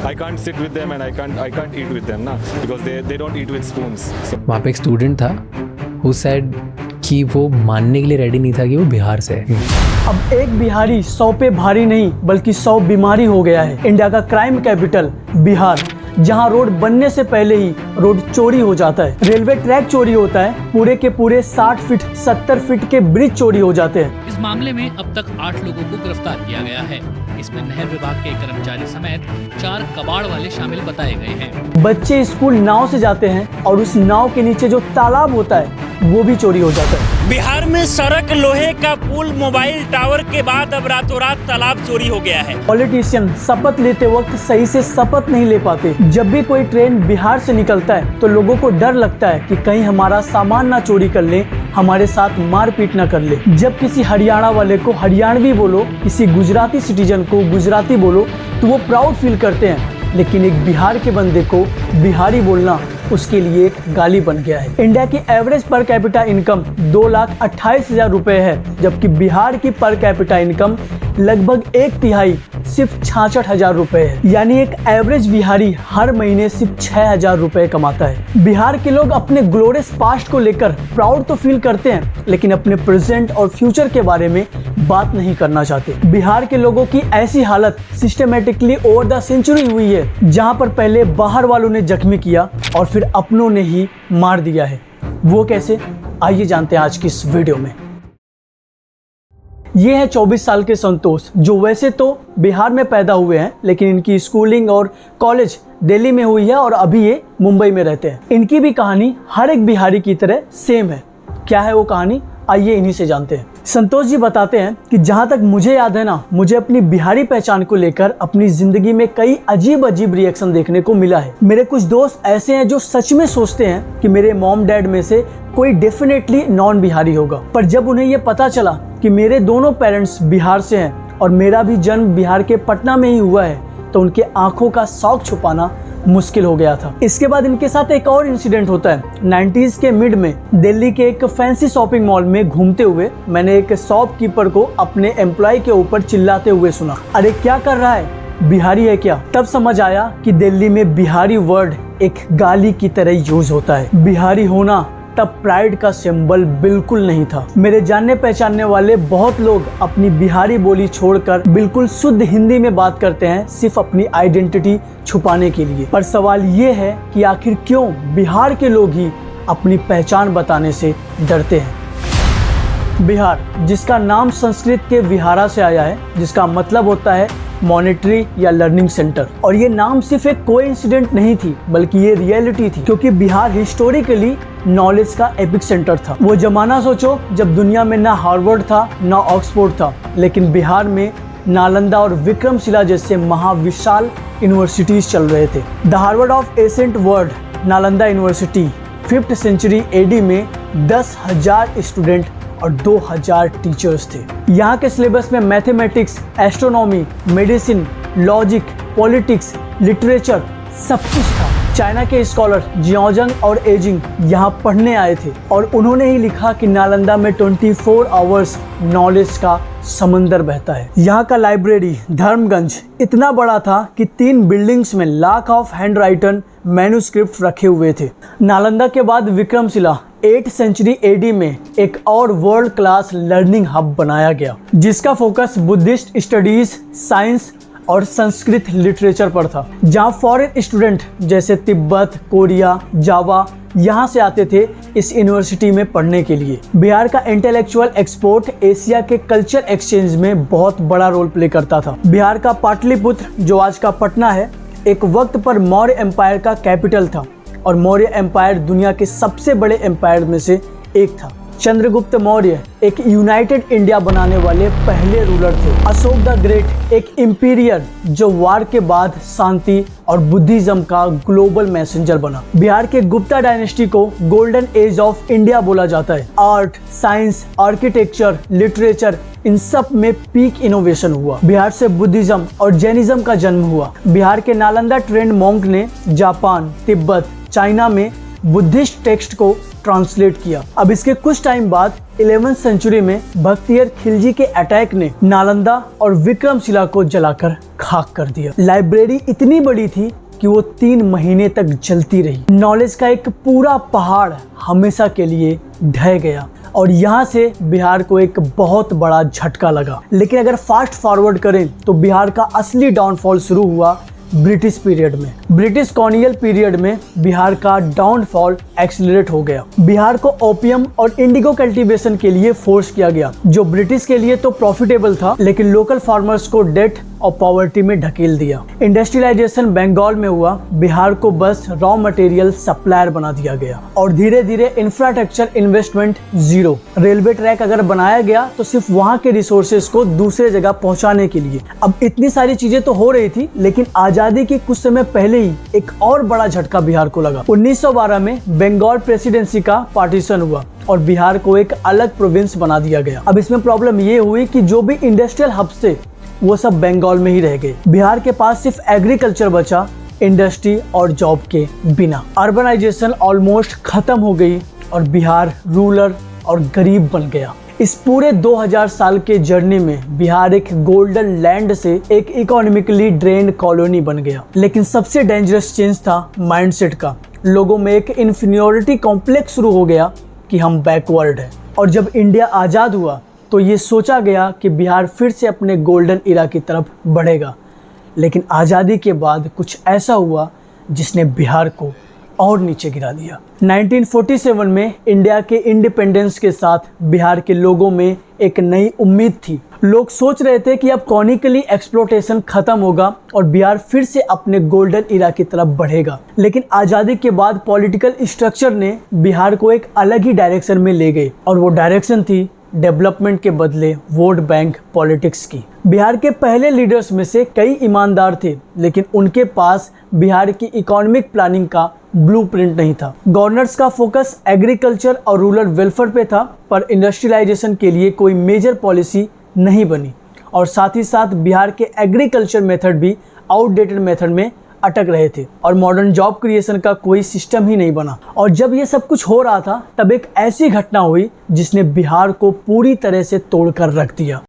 I can't sit with them and I can't eat with them, ना, because they don't eat with spoons. So, वहाँ पे एक student था who said कि वो मानने के लिए रेडी नहीं था कि वो बिहार से है। अब एक बिहारी 100 पे भारी नहीं बल्कि 100 बीमारी हो गया है। इंडिया का क्राइम कैपिटल बिहार, जहां रोड बनने से पहले ही रोड चोरी हो जाता है, रेलवे ट्रैक चोरी होता है, पूरे के पूरे 60 फीट 70 फीट के ब्रिज चोरी हो जाते हैं। इस मामले में अब तक 8 लोगों को गिरफ्तार किया गया है। इसमें नहर विभाग के कर्मचारी समेत 4 कबाड़ वाले शामिल बताए गए हैं। बच्चे स्कूल नाव से जाते हैं और उस नाव के नीचे जो तालाब होता है वो भी चोरी हो जाता है। बिहार में सड़क, लोहे का पुल, मोबाइल टावर के बाद अब रातों रात तालाब चोरी हो गया है। पॉलिटिशियन शपथ लेते वक्त सही से शपथ नहीं ले पाते। जब भी कोई ट्रेन बिहार से निकलता है तो लोगों को डर लगता है कि कहीं हमारा सामान ना चोरी कर ले, हमारे साथ मारपीट ना कर ले। जब किसी हरियाणा वाले को हरियाणवी बोलो, किसी गुजराती सिटीजन को गुजराती बोलो तो वो प्राउड फील करते हैं, लेकिन एक बिहार के बंदे को बिहारी बोलना उसके लिए एक गाली बन गया है। इंडिया की एवरेज पर कैपिटा इनकम 2,28,000 रुपए है, जबकि बिहार की पर कैपिटा इनकम लगभग 1/3 सिर्फ 66,000 रुपए है। यानी एक एवरेज बिहारी हर महीने सिर्फ 6,000 रुपए कमाता है। बिहार के लोग अपने ग्लोरियस पास्ट को लेकर प्राउड तो फील करते हैं, लेकिन अपने प्रेजेंट और फ्यूचर के बारे में बात नहीं करना चाहते। बिहार के लोगों की ऐसी हालत सिस्टमेटिकली ओवर द सेंचुरी हुई है, जहां पर पहले बाहर वालों ने जख्मी किया और फिर अपनों ने ही मार दिया है। वो कैसे, आइए जानते हैं आज की इस वीडियो में। ये है 24 साल के संतोष, जो वैसे तो बिहार में पैदा हुए हैं, लेकिन इनकी स्कूलिंग और कॉलेज दिल्ली में हुई है और अभी ये मुंबई में रहते हैं। इनकी भी कहानी हर एक बिहारी की तरह सेम है। क्या है वो कहानी, आइए इन्हीं से जानते हैं। संतोष जी बताते हैं कि जहाँ तक मुझे याद है ना, मुझे अपनी बिहारी पहचान को लेकर अपनी जिंदगी में कई अजीब अजीब रिएक्शन देखने को मिला है। मेरे कुछ दोस्त ऐसे हैं जो सच में सोचते हैं कि मेरे मॉम डैड में से कोई डेफिनेटली नॉन बिहारी होगा, पर जब उन्हें ये पता चला कि मेरे दोनों पेरेंट्स बिहार से हैं और मेरा भी जन्म बिहार के पटना में ही हुआ है, तो उनके आंखों का शौक छुपाना मुश्किल हो गया था। इसके बाद इनके साथ एक और इंसिडेंट होता है। 90s के मिड में दिल्ली के एक फैंसी शॉपिंग मॉल में घूमते हुए मैंने एक शॉपकीपर को अपने एम्प्लॉय के ऊपर चिल्लाते हुए सुना, अरे क्या कर रहा है, बिहारी है क्या? तब समझ आया कि दिल्ली में बिहारी वर्ड एक गाली की तरह यूज होता है। बिहारी होना तब प्राइड का सिंबल बिल्कुल नहीं था। मेरे जानने पहचानने वाले बहुत लोग अपनी बिहारी बोली छोड़कर बिल्कुल शुद्ध हिंदी में बात करते हैं, सिर्फ अपनी आइडेंटिटी छुपाने के लिए। पर सवाल ये है कि आखिर क्यों बिहार के लोग ही अपनी पहचान बताने से डरते हैं। बिहार, जिसका नाम संस्कृत के विहारा से आया है, जिसका मतलब होता है मॉनेटरी या लर्निंग सेंटर। और ये नाम सिर्फ एक कोइंसिडेंट नहीं थी, बल्कि ये रियलिटी थी, क्योंकि बिहार हिस्टोरिकली नॉलेज का एपिक सेंटर था। वो जमाना सोचो जब दुनिया में ना हार्वर्ड था ना ऑक्सफोर्ड था, लेकिन बिहार में नालंदा और विक्रमशिला जैसे महाविशाल यूनिवर्सिटीज चल रहे थे। The Harvard of ancient world, Nalanda university 5th century AD में 10,000 स्टूडेंट और 2,000 टीचर्स थे। यहाँ के सिलेबस में mathematics, astronomy, medicine, logic, politics, literature सब कुछ था। चाइना के स्कॉलर जियाओजिंग और एजिंग यहाँ पढ़ने आए थे और उन्होंने ही लिखा कि नालंदा में 24 आवर्स नॉलेज का समंदर बहता है। यहाँ का लाइब्रेरी धर्मगंज इतना बड़ा था कि 3 बिल्डिंग्स में lakh of hand written manuscript रखे हुए थे। नालंदा के बाद विक्रमशिला 8th सेंचुरी एडी में एक और वर्ल्ड क्लास लर्निंग हब बनाया गया, जिसका फोकस बुद्धिस्ट स्टडीज, साइंस और संस्कृत लिटरेचर पर था। जहाँ फॉरेन स्टूडेंट जैसे तिब्बत, कोरिया, जावा यहाँ से आते थे इस यूनिवर्सिटी में पढ़ने के लिए। बिहार का इंटेलेक्चुअल एक्सपोर्ट एशिया के कल्चर एक्सचेंज में बहुत बड़ा रोल प्ले करता था। बिहार का पाटलिपुत्र, जो आज का पटना है, एक वक्त पर मौर्य एम्पायर का कैपिटल था और मौर्य एम्पायर दुनिया के सबसे बड़े एम्पायर में से एक था। चंद्रगुप्त मौर्य एक यूनाइटेड इंडिया बनाने वाले पहले रूलर थे। अशोक द ग्रेट एक इंपीरियर जो वार के बाद शांति और बुद्धिज्म का ग्लोबल मैसेंजर बना। बिहार के गुप्ता डायनेस्टी को गोल्डन एज ऑफ इंडिया बोला जाता है। आर्ट, साइंस, आर्किटेक्चर, लिटरेचर, इन सब में पीक इनोवेशन हुआ। बिहार से बुद्धिज्म और जैनिज्म का जन्म हुआ। बिहार के नालंदा ट्रेंड मॉन्क ने जापान, तिब्बत, चाइना में बुद्धिस्ट टेक्स्ट को ट्रांसलेट किया। अब इसके कुछ टाइम बाद 11वीं सेंचुरी में भक्तियर खिलजी के अटैक ने नालंदा और विक्रमशिला को जलाकर खाक कर दिया। लाइब्रेरी इतनी बड़ी थी कि वो 3 महीने तक जलती रही। नॉलेज का एक पूरा पहाड़ हमेशा के लिए ढह गया और यहाँ से बिहार को एक बहुत बड़ा झटका लगा। लेकिन अगर फास्ट फॉरवर्ड करें तो बिहार का असली डाउनफॉल शुरू हुआ ब्रिटिश पीरियड में। ब्रिटिश कॉलोनियल पीरियड में बिहार का डाउनफॉल एक्सीलरेट हो गया। बिहार को ओपियम और इंडिगो कल्टीवेशन के लिए फोर्स किया गया, जो ब्रिटिश के लिए तो प्रॉफिटेबल था लेकिन लोकल फार्मर्स को डेट और पॉवर्टी में ढकेल दिया। इंडस्ट्रियलाइजेशन बंगाल में हुआ, बिहार को बस रॉ मटेरियल सप्लायर बना दिया गया और धीरे धीरे infrastructure investment zero. Railway track अगर बनाया गया तो सिर्फ वहां के रिसोर्सेज को दूसरे जगह पहुंचाने के लिए। अब इतनी सारी चीजें तो हो रही थी लेकिन आजादी के कुछ समय पहले ही एक और बड़ा झटका बिहार को लगा। 1912 में बंगाल प्रेसिडेंसी का पार्टीशन हुआ और बिहार को एक अलग प्रोविंस बना दिया गया। अब इसमें प्रॉब्लम ये हुई कि जो भी इंडस्ट्रियल हब्स थे वो सब बंगाल में ही रह गए। बिहार के पास सिर्फ एग्रीकल्चर बचा, इंडस्ट्री और जॉब के बिना। अर्बनाइजेशन ऑलमोस्ट खत्म हो गई और बिहार रूरल और गरीब बन गया। इस पूरे 2000 साल के जर्नी में बिहार एक गोल्डन लैंड से एक इकोनॉमिकली ड्रेन्ड कॉलोनी बन गया। लेकिन सबसे डेंजरस चेंज था माइंडसेट का। लोगों में एक इन्फीरियरिटी कॉम्प्लेक्स शुरू हो गया कि हम बैकवर्ड हैं। और जब इंडिया आज़ाद हुआ तो ये सोचा गया कि बिहार फिर से अपने गोल्डन इरा की तरफ बढ़ेगा। लेकिन आज़ादी के बाद कुछ ऐसा हुआ जिसने बिहार को और नीचे गिरा दिया। 1947 में इंडिया के इंडिपेंडेंस के साथ बिहार के लोगों में एक नई उम्मीद थी। लोग सोच रहे थे कि अब कॉनिकली एक्सप्लोटेशन खत्म होगा और बिहार फिर से अपने गोल्डन इरा की तरफ बढ़ेगा। लेकिन आज़ादी के बाद पॉलिटिकल स्ट्रक्चर ने बिहार को एक अलग ही डायरेक्शन में ले गए और वो डायरेक्शन थी डेवलपमेंट के बदले वोट बैंक पॉलिटिक्स की। बिहार के पहले लीडर्स में से कई ईमानदार थे लेकिन उनके पास बिहार की इकोनॉमिक प्लानिंग का ब्लूप्रिंट नहीं था। गवर्नर्स का फोकस एग्रीकल्चर और रूरल वेलफेयर पे था, पर इंडस्ट्रियलाइजेशन के लिए कोई मेजर पॉलिसी नहीं बनी और साथ ही साथ बिहार के एग्रीकल्चर मेथड भी आउटडेटेड मेथड में अटक रहे थे और मॉडर्न जॉब क्रिएशन का कोई सिस्टम ही नहीं बना। और जब ये सब कुछ हो रहा था तब एक ऐसी घटना हुई जिसने बिहार को पूरी तरह से तोड़कर रख दिया।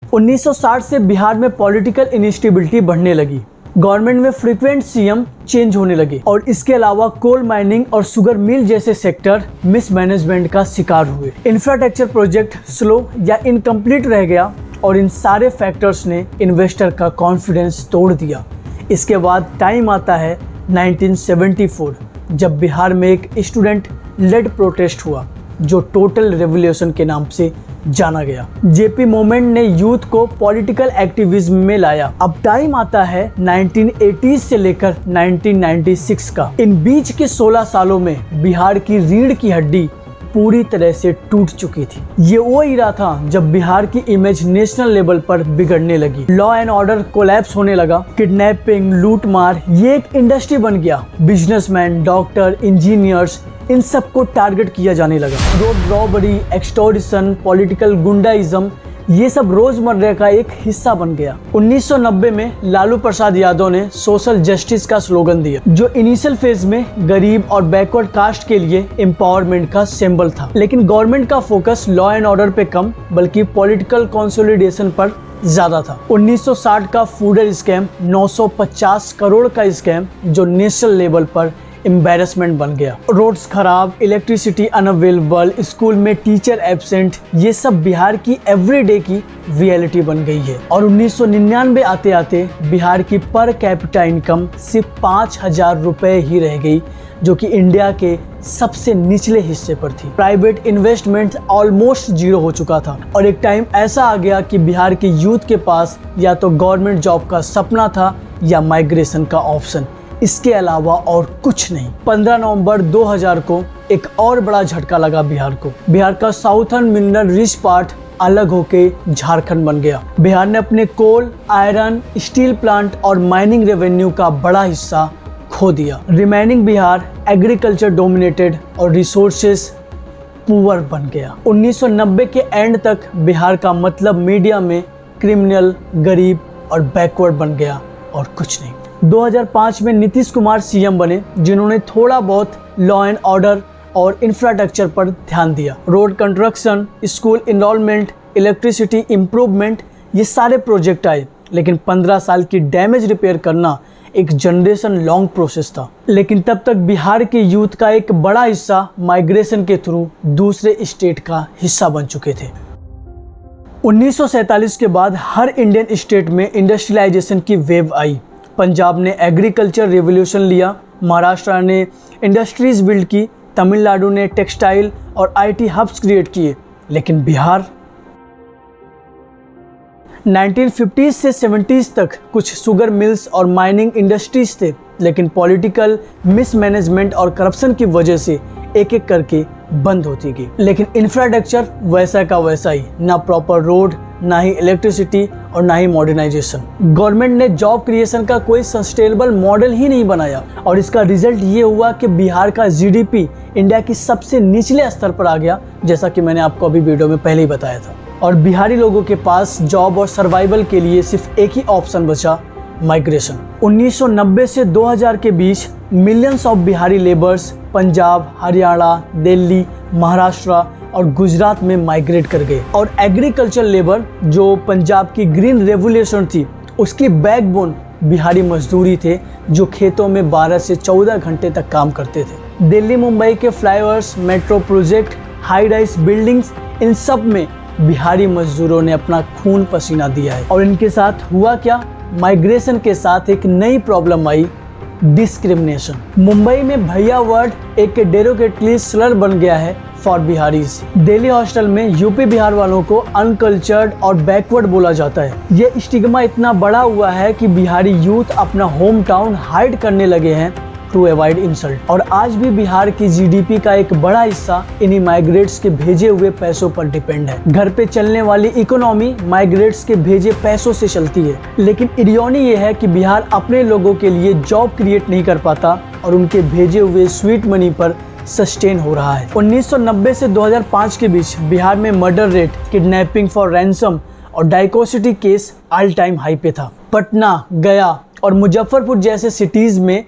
1960 से बिहार में पॉलिटिकल इनस्टेबिलिटी बढ़ने लगी। गवर्नमेंट में फ्रीक्वेंट सीएम चेंज होने लगे और इसके अलावा कोल माइनिंग और शुगर मिल जैसे सेक्टर मिसमैनेजमेंट का शिकार हुए। इंफ्रास्ट्रक्चर प्रोजेक्ट स्लो या इनकम्प्लीट रह गया और इन सारे फैक्टर्स ने इन्वेस्टर का कॉन्फिडेंस तोड़ दिया। इसके बाद टाइम आता है 1974, जब बिहार में एक स्टूडेंट लेड प्रोटेस्ट हुआ जो टोटल रेवोल्यूशन के नाम से जाना गया। जेपी मूवमेंट ने यूथ को पॉलिटिकल एक्टिविज्म में लाया। अब टाइम आता है 1980 से लेकर 1996 का। इन बीच के 16 सालों में बिहार की रीढ़ की हड्डी पूरी तरह से टूट चुकी थी। ये वो इरा था जब बिहार की इमेज नेशनल लेवल पर बिगड़ने लगी। लॉ एंड ऑर्डर कोलैप्स होने लगा। किडनैपिंग, लूटमार ये एक इंडस्ट्री बन गया। बिजनेसमैन, डॉक्टर, इंजीनियर्स इन सबको टारगेट किया जाने लगा। रोड रॉबरी, एक्सटॉर्शन, पॉलिटिकल गुंडाइज्म ये सब रोजमर्रा का एक हिस्सा बन गया। 1990 में लालू प्रसाद यादव ने सोशल जस्टिस का स्लोगन दिया, जो इनिशियल फेज में गरीब और बैकवर्ड कास्ट के लिए एम्पावरमेंट का सिंबल था। लेकिन गवर्नमेंट का फोकस लॉ एंड ऑर्डर पे कम बल्कि पॉलिटिकल कंसोलिडेशन पर ज्यादा था। 1960 का फूडर स्कैम 950 करोड़ का स्कैम जो नेशनल लेवल पर एम्बैरेसमेंट बन गया। रोड्स खराब, इलेक्ट्रिसिटी अनअवेलेबल, स्कूल में टीचर एब्सेंट, ये सब बिहार की एवरीडे की रियलिटी बन गई है। और 1999 आते आते बिहार की पर कैपिटा इनकम सिर्फ 5,000 रुपए ही रह गई, जो कि इंडिया के सबसे निचले हिस्से पर थी। प्राइवेट इन्वेस्टमेंट ऑलमोस्ट जीरो हो चुका था और एक टाइम ऐसा आ गया कि बिहार के यूथ के पास या तो गवर्नमेंट जॉब का सपना था या माइग्रेशन का ऑप्शन, इसके अलावा और कुछ नहीं। 15 नवंबर 2000 को एक और बड़ा झटका लगा बिहार को। बिहार का साउथर्न मिनरल रिच पार्ट अलग होके झारखंड बन गया। बिहार ने अपने कोल, आयरन, स्टील प्लांट और माइनिंग रेवेन्यू का बड़ा हिस्सा खो दिया। रिमेनिंग बिहार एग्रीकल्चर डोमिनेटेड और रिसोर्सेस पुअर बन गया। 1990 के एंड तक बिहार का मतलब मीडिया में क्रिमिनल, गरीब और बैकवर्ड बन गया और कुछ नहीं। 2005 में नीतीश कुमार सीएम बने, जिन्होंने थोड़ा बहुत लॉ एंड ऑर्डर और इंफ्रास्ट्रक्चर पर ध्यान दिया। Road construction, school enrolment, electricity improvement, ये सारे प्रोजेक्ट आए, लेकिन 15 साल की डैमेज रिपेयर करना एक जनरेशन लॉन्ग प्रोसेस था। लेकिन तब तक बिहार के यूथ का एक बड़ा हिस्सा माइग्रेशन के थ्रू दूसरे स्टेट का हिस्सा बन चुके थे। 1947 के बाद हर इंडियन स्टेट में इंडस्ट्रियलाइजेशन की वेव आई। पंजाब ने एग्रीकल्चर रिवॉल्यूशन लिया, महाराष्ट्र ने इंडस्ट्रीज बिल्ड की, तमिलनाडु ने टेक्सटाइल और आईटी हब्स क्रिएट किए, लेकिन बिहार 1950s से 70s तक कुछ शुगर मिल्स और माइनिंग इंडस्ट्रीज थे, लेकिन पॉलिटिकल मिसमैनेजमेंट और करप्शन की वजह से एक एक करके बंद होती गई। लेकिन इंफ्रास्ट्रक्चर वैसा का वैसा ही, ना प्रॉपर रोड, ना ही इलेक्ट्रिसिटी और ना ही मॉडर्नाइजेशन। गवर्नमेंट ने जॉब क्रिएशन का कोई सस्टेनेबल मॉडल ही नहीं बनाया और इसका रिजल्ट ये हुआ कि बिहार का जीडीपी इंडिया की सबसे निचले स्तर पर आ गया, जैसा कि मैंने आपको अभी वीडियो में पहले ही बताया था। और बिहारी लोगों के पास जॉब और सर्वाइवल के लिए सिर्फ एक ही ऑप्शन बचा, माइग्रेशन। 1990 से 2000 के बीच millions of Bihari labours Punjab, Haryana, Delhi, Maharashtra और गुजरात में माइग्रेट कर गए। और एग्रीकल्चर लेबर, जो पंजाब की ग्रीन रेवोल्यूशन थी, उसकी बैकबोन बिहारी मजदूरी थे, जो खेतों में 12 से 14 घंटे तक काम करते थे। दिल्ली मुंबई के flyovers, metro project, high rise buildings, इन सब में बिहारी मजदूरों ने अपना खून पसीना दिया है। और इनके साथ हुआ क्या? माइग्रेशन के साथ एक नई प्रॉब्लम आई, डिस्क्रिमिनेशन। मुंबई में भैया वर्ड एक डेरोगेटरी स्लर बन गया है फॉर बिहारीज। दिल्ली हॉस्टल में यूपी बिहार वालों को अनकल्चर्ड और बैकवर्ड बोला जाता है। ये स्टिग्मा इतना बड़ा हुआ है कि बिहारी यूथ अपना होम टाउन हाइड करने लगे हैं टू अवॉइड इंसल्ट। और आज भी बिहार की जीडीपी का एक बड़ा हिस्सा इन्हीं माइग्रेट्स के भेजे हुए पैसों पर डिपेंड है। घर पे चलने वाली इकोनॉमी माइग्रेट्स के भेजे पैसों से चलती है। लेकिन इरियोनी ये है कि बिहार अपने लोगों के लिए जॉब क्रिएट नहीं कर पाता और उनके भेजे हुए स्वीट मनी पर सस्टेन हो रहा है। 1990 से 2005 के बीच बिहार में murder rate, kidnapping for ransom और डाइकोसिटी केस ऑल टाइम हाई पे था। पटना, गया और मुजफ्फरपुर जैसे सिटीज में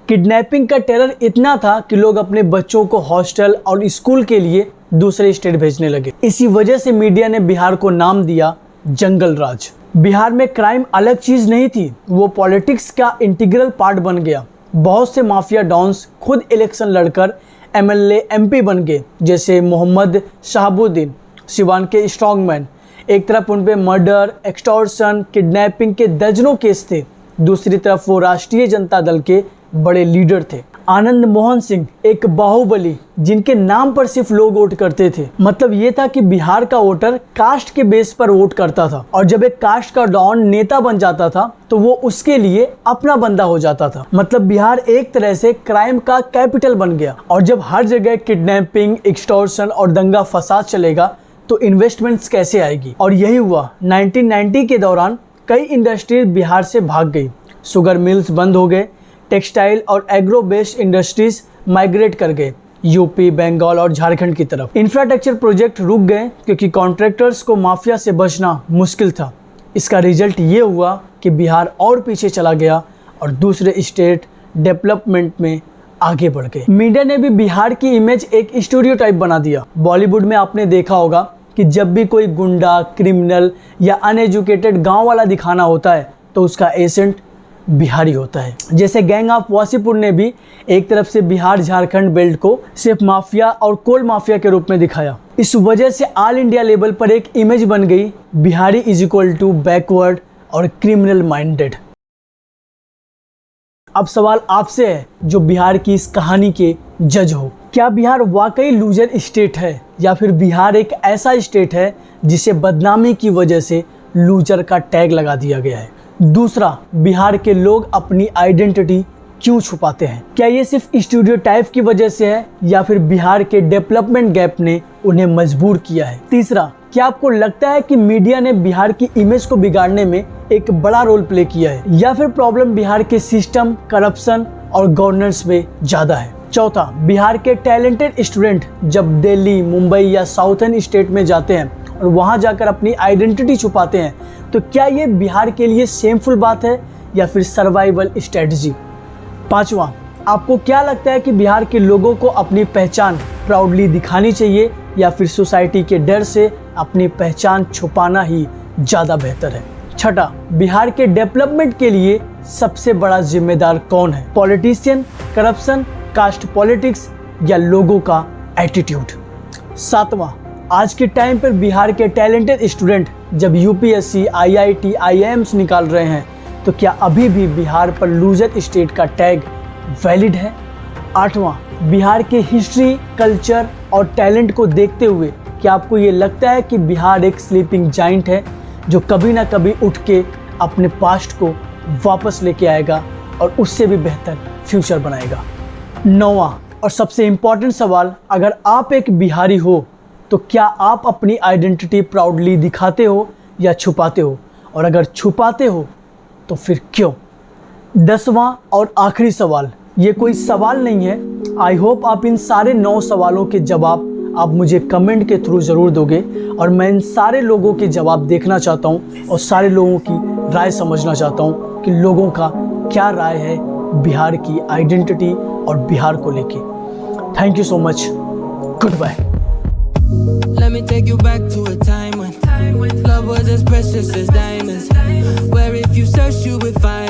किडनैपिंग का टेरर इतना था कि लोग अपने बच्चों को हॉस्टल और स्कूल के लिए दूसरे स्टेट भेजने लगे। इसी वजह से मीडिया ने बिहार को नाम दिया जंगल राज। बिहार में क्राइम अलग चीज नहीं थी, वो पॉलिटिक्स का इंटीग्रल पार्ट बन गया। बहुत से माफिया डॉन्स खुद इलेक्शन लड़कर एमएलए एमपी बन गए, जैसे मोहम्मद शहाबुद्दीन, सिवान के स्ट्रॉन्गमैन। एक तरफ उन पे मर्डर, एक्सटॉर्शन, किडनैपिंग के दर्जनों केस थे, दूसरी तरफ वो राष्ट्रीय जनता दल के बड़े लीडर थे। आनंद मोहन सिंह एक बाहुबली, जिनके नाम पर सिर्फ लोग वोट करते थे। मतलब ये था कि बिहार का वोटर कास्ट के बेस पर वोट करता था और जब एक कास्ट का डॉन नेता बन जाता था तो वो उसके लिए अपना बंदा हो जाता था। मतलब बिहार एक तरह से क्राइम का कैपिटल बन गया। और जब हर जगह किडनैपिंग, एक्सटॉर्शन और दंगा फसाद चलेगा तो इन्वेस्टमेंट्स कैसे आएगी? और यही हुआ। 1990 के दौरान कई इंडस्ट्री बिहार से भाग गई। शुगर मिल्स बंद हो गए, टेक्सटाइल और एग्रो बेस्ड इंडस्ट्रीज माइग्रेट कर गए यूपी, बंगाल और झारखंड की तरफ। इंफ्रास्ट्रक्चर प्रोजेक्ट रुक गए क्योंकि कॉन्ट्रैक्टर्स को माफिया से बचना मुश्किल था। इसका रिजल्ट ये हुआ कि बिहार और पीछे चला गया और दूसरे स्टेट डेवलपमेंट में आगे बढ़ गए। मीडिया ने भी बिहार की इमेज एक स्टीरियोटाइप बना दिया। बॉलीवुड में आपने देखा होगा कि जब भी कोई गुंडा, क्रिमिनल या अनएजुकेटेड गाँव वाला दिखाना होता है तो उसका एसेंट बिहारी होता है। जैसे गैंग ऑफ वासीपुर ने भी एक तरफ से बिहार झारखंड बेल्ट को सिर्फ माफिया और कोल माफिया के रूप में दिखाया। इस वजह से ऑल इंडिया लेवल पर एक इमेज बन गई, Bihari is equal to backward और क्रिमिनल माइंडेड। अब सवाल आपसे है जो बिहार की इस कहानी के जज हो, क्या बिहार वाकई लूजर स्टेट है या फिर बिहार एक ऐसा स्टेट है जिसे बदनामी की वजह से लूजर का टैग लगा दिया गया है? दूसरा, बिहार के लोग अपनी आइडेंटिटी क्यों छुपाते हैं? क्या ये सिर्फ स्टीरियोटाइप की वजह से है या फिर बिहार के डेवलपमेंट गैप ने उन्हें मजबूर किया है? तीसरा, क्या आपको लगता है कि मीडिया ने बिहार की इमेज को बिगाड़ने में एक बड़ा रोल प्ले किया है या फिर प्रॉब्लम बिहार के सिस्टम, करप्शन और गवर्नेंस में ज्यादा है? चौथा, बिहार के टैलेंटेड स्टूडेंट जब दिल्ली, मुंबई या साउथर्न स्टेट में जाते हैं और वहां जाकर अपनी आइडेंटिटी छुपाते हैं तो क्या ये बिहार के लिए शेमफुल बात है या फिर सर्वाइवल स्ट्रेटजी? पांचवा, आपको क्या लगता है कि बिहार के लोगों को अपनी पहचान प्राउडली दिखानी चाहिए या फिर सोसाइटी के डर से अपनी पहचान छुपाना ही ज़्यादा बेहतर है? छठा, बिहार के डेवलपमेंट के लिए सबसे बड़ा जिम्मेदार कौन है? पॉलिटिशियन, करप्शन, कास्ट पॉलिटिक्स या लोगों का एटीट्यूड? सातवां, आज के टाइम पर बिहार के टैलेंटेड स्टूडेंट जब यूपीएससी, आईआईटी, आईआईएम्स निकाल रहे हैं तो क्या अभी भी बिहार पर लूजर स्टेट का टैग वैलिड है? आठवां, बिहार के हिस्ट्री, कल्चर और टैलेंट को देखते हुए क्या आपको ये लगता है कि बिहार एक स्लीपिंग जाइंट है जो कभी ना कभी उठ के अपने पास्ट को वापस लेके आएगा और उससे भी बेहतर फ्यूचर बनाएगा? नौवां और सबसे इम्पॉर्टेंट सवाल, अगर आप एक बिहारी हो तो क्या आप अपनी आइडेंटिटी प्राउडली दिखाते हो या छुपाते हो? और अगर छुपाते हो तो फिर क्यों? 10वां और आखिरी सवाल, ये कोई सवाल नहीं है, आई होप आप इन सारे 9 सवालों के जवाब आप मुझे कमेंट के थ्रू ज़रूर दोगे और मैं इन सारे लोगों के जवाब देखना चाहता हूँ और सारे लोगों की राय समझना चाहता हूँ कि लोगों का क्या राय है बिहार की आइडेंटिटी और बिहार को लेके। Thank you so much, good bye. Let me take you back to a time when love was as precious as diamonds, where if you search you would find